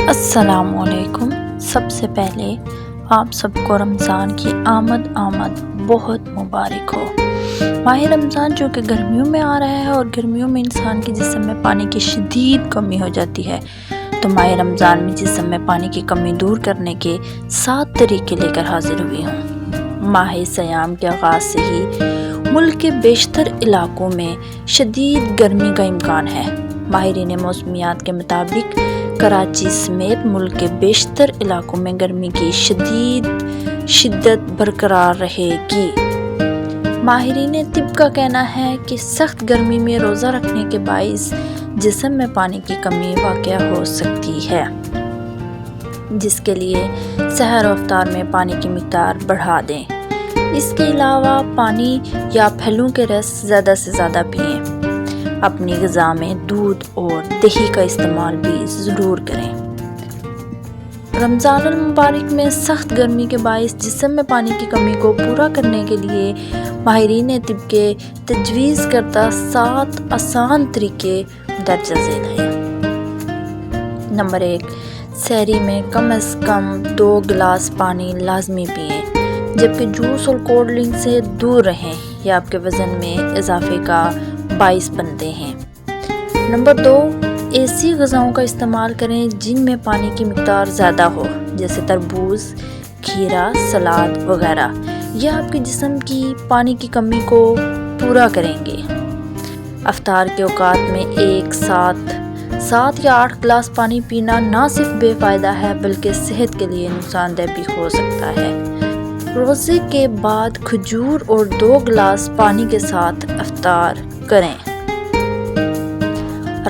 السلام علیکم۔ سب سے پہلے آپ سب کو رمضان کی آمد بہت مبارک ہو۔ ماہ رمضان جو کہ گرمیوں میں آ رہا ہے اور گرمیوں میں انسان کے جسم میں پانی کی شدید کمی ہو جاتی ہے، تو ماہ رمضان میں جسم میں پانی کی کمی دور کرنے کے 7 طریقے لے کر حاضر ہوئی ہوں۔ ماہ سیام کے آغاز سے ہی ملک کے بیشتر علاقوں میں شدید گرمی کا امکان ہے۔ ماہرین موسمیات کے مطابق کراچی سمیت ملک کے بیشتر علاقوں میں گرمی کی شدت برقرار رہے گی۔ ماہرین طب کا کہنا ہے کہ سخت گرمی میں روزہ رکھنے کے باعث جسم میں پانی کی کمی واقع ہو سکتی ہے، جس کے لیے سحر و افطار میں پانی کی مقدار بڑھا دیں۔ اس کے علاوہ پانی یا پھلوں کے رس زیادہ سے زیادہ پئیں۔ اپنی غذا میں دودھ اور دہی کا استعمال بھی ضرور کریں۔ رمضان المبارک میں سخت گرمی کے باعث جسم میں پانی کی کمی کو پورا کرنے کے لیے ماہرین طب کے تجویز کردہ 7 آسان طریقے درج ذیل ہیں۔ نمبر 1، سحری میں کم از کم 2 گلاس پانی لازمی پئیں، جبکہ جوس اور کولڈ ڈرنک سے دور رہیں، یہ آپ کے وزن میں اضافے کا باعث بنتے ہیں۔ نمبر 2، ایسی غذاؤں کا استعمال کریں جن میں پانی کی مقدار زیادہ ہو، جیسے تربوز، کھیرا، سلاد وغیرہ۔ یہ آپ کے جسم کی پانی کی کمی کو پورا کریں گے۔ افطار کے اوقات میں ایک ساتھ 7 یا 8 گلاس پانی پینا نہ صرف بے فائدہ ہے بلکہ صحت کے لیے نقصان دہ بھی ہو سکتا ہے۔ روزے کے بعد کھجور اور 2 گلاس پانی کے ساتھ افطار کریں۔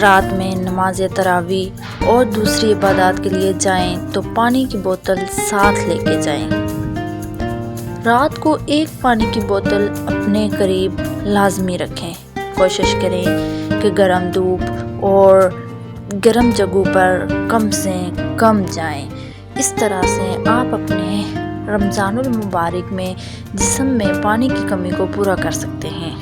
رات میں نماز تراویح اور دوسری عبادات کے لیے جائیں تو پانی کی بوتل ساتھ لے کے جائیں۔ رات کو ایک پانی کی بوتل اپنے قریب لازمی رکھیں۔ کوشش کریں کہ گرم دھوپ اور گرم جگہوں پر کم سے کم جائیں۔ اس طرح سے آپ اپنے رمضان المبارک میں جسم میں پانی کی کمی کو پورا کر سکتے ہیں۔